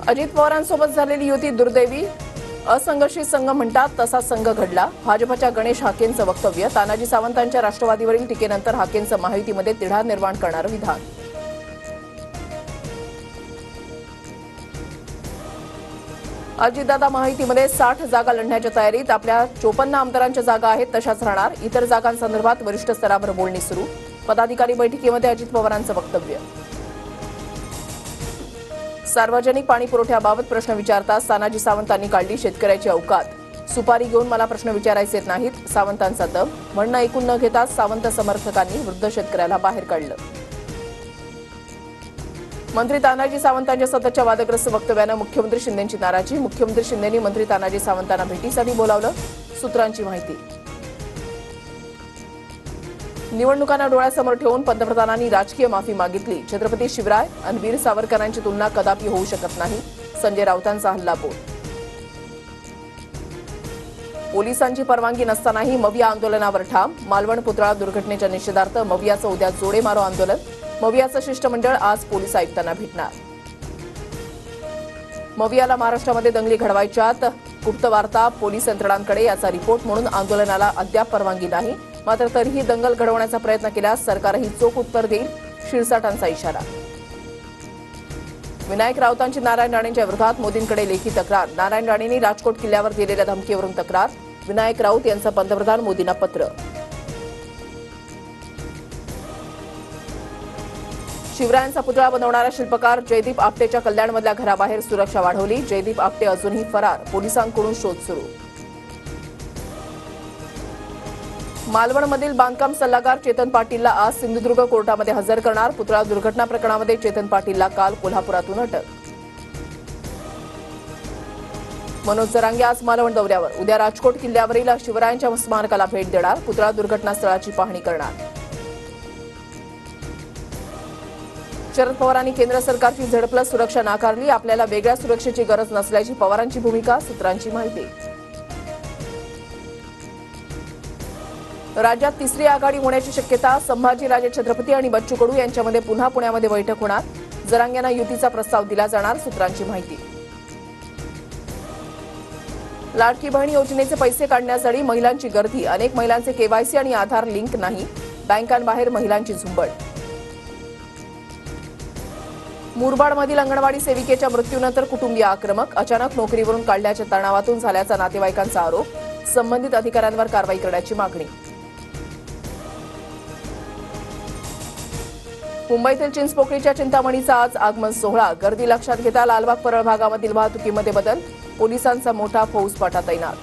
अजित पवारांसोबत झालेली युती दुर्दैवी, असंघर्षित संघ म्हणतात तसा संघ घडला. भाजपच्या गणेश हाकेंचं वक्तव्य. तानाजी सावंतांच्या राष्ट्रवादीवरील टीकेनंतर हाकेंचं महायुतीमध्ये तिढा निर्माण करणारं विधान. अजितदादा महायुतीमध्ये 60 जागा लढण्याच्या तयारीत. आपल्या 54 आमदारांच्या जागा आहेत तशाच राहणार. इतर जागांसंदर्भात वरिष्ठ स्तरावर बोलणी सुरू. पदाधिकारी बैठकीमध्ये अजित पवारांचं वक्तव्य. सार्वजनिक पाणी पुरवठ्याबाबत प्रश्न विचारताच तानाजी सावंतांनी काढली शेतकऱ्याची अवकात. सुपारी घेऊन मला प्रश्न विचारायचे नाहीत, सावंतांचा दम. म्हणणं ऐकून न घेताच सावंत समर्थकांनी वृद्ध शेतकऱ्याला बाहेर काढलं. मंत्री तानाजी सावंतांच्या सततच्या वादग्रस्त वक्तव्यानं मुख्यमंत्री शिंदेंची नाराजी. मुख्यमंत्री शिंदेंनी मंत्री तानाजी सावंतांना भेटीसाठी बोलावलं, सूत्रांची माहिती. निवडणुकांना डोळ्यासमोर ठेवून पंतप्रधानांनी राजकीय माफी मागितली. छत्रपती शिवराय आणि वीर सावरकरांची तुलना कदापि होऊ शकत नाही, संजय राऊतांचा हल्लाबोल. पोलिसांची परवानगी नसतानाही मविया आंदोलनावर ठाम. मालवण पुतळा दुर्घटनेच्या निषेधार्थ मवियाचं उद्या जोडे मारो आंदोलन. मवियाचं शिष्टमंडळ आज पोलीस आयुक्तांना भेटणार. मवियाला महाराष्ट्रामध्ये दंगली घडवायच्यात, गुप्त वार्ता पोलीस यंत्रणांकडे, याचा रिपोर्ट म्हणून आंदोलनाला अद्याप परवानगी नाही. मात्र तरीही दंगल घडवण्याचा प्रयत्न केल्यास सरकारही चोख उत्तर देईल, शिरसाटांचा इशारा. विनायक राऊतांची नारायण राणेंच्या विरोधात मोदींकडे लेखी तक्रार. नारायण राणेंनी राजकोट किल्ल्यावर दिलेल्या धमकीवरून तक्रार. विनायक राऊत यांचं पंतप्रधान मोदींना पत्र. शिवरायांचा पुतळा बनवणारा शिल्पकार जयदीप आपटेच्या कल्याणमधल्या घराबाहेर सुरक्षा वाढवली. जयदीप आपटे अजूनही फरार, पोलिसांकडून शोध सुरू. मालवणमधील बांधकाम सल्लागार चेतन पाटीलला आज सिंधुदुर्ग कोर्टामध्ये हजर करणार. पुतळा दुर्घटना प्रकरणामध्ये चेतन पाटीलला काल कोल्हापुरातून अटक. मनोज जरांगे आज मालवण दौऱ्यावर. उद्या राजकोट किल्ल्यावरील शिवरायांच्या स्मारकाला भेट देणार. पुतळा दुर्घटनास्थळाची पाहणी करणार. शरद पवारांनी केंद्र सरकारची झेड+ सुरक्षा नाकारली. आपल्याला वेगळ्या सुरक्षेची गरज नसल्याची पवारांची भूमिका, सूत्रांची माहिती. राज्यात तिसरी आघाडी होण्याची शक्यता. संभाजीराजे छत्रपती आणि बच्चू कडू यांच्यामध्ये पुन्हा पुण्यामध्ये बैठक होणार. जरांगेंना युतीचा प्रस्ताव दिला जाणार, सूत्रांची माहिती. लाडकी बहीण योजनेचे पैसे काढण्यासाठी महिलांची गर्दी. अनेक महिलांचे केवायसी आणि आधार लिंक नाही. बँकांबाहेर महिलांची झुंबड. मुरबाडमधील अंगणवाडी सेविकेच्या मृत्यूनंतर कुटुंबीय आक्रमक. अचानक नोकरीवरून काढल्याच्या तणावातून झाल्याचा नातेवाईकांचा आरोप. संबंधित अधिकाऱ्यांवर कारवाई करण्याची मागणी. मुंबईतील चिंचपोकळीच्या चिंतामणीचा आज आगमन सोहळा. गर्दी लक्षात घेता लालबाग परळ भागामधील वाहतुकीमध्ये बदल. पोलिसांचा मोठा फौजफाटा तैनात.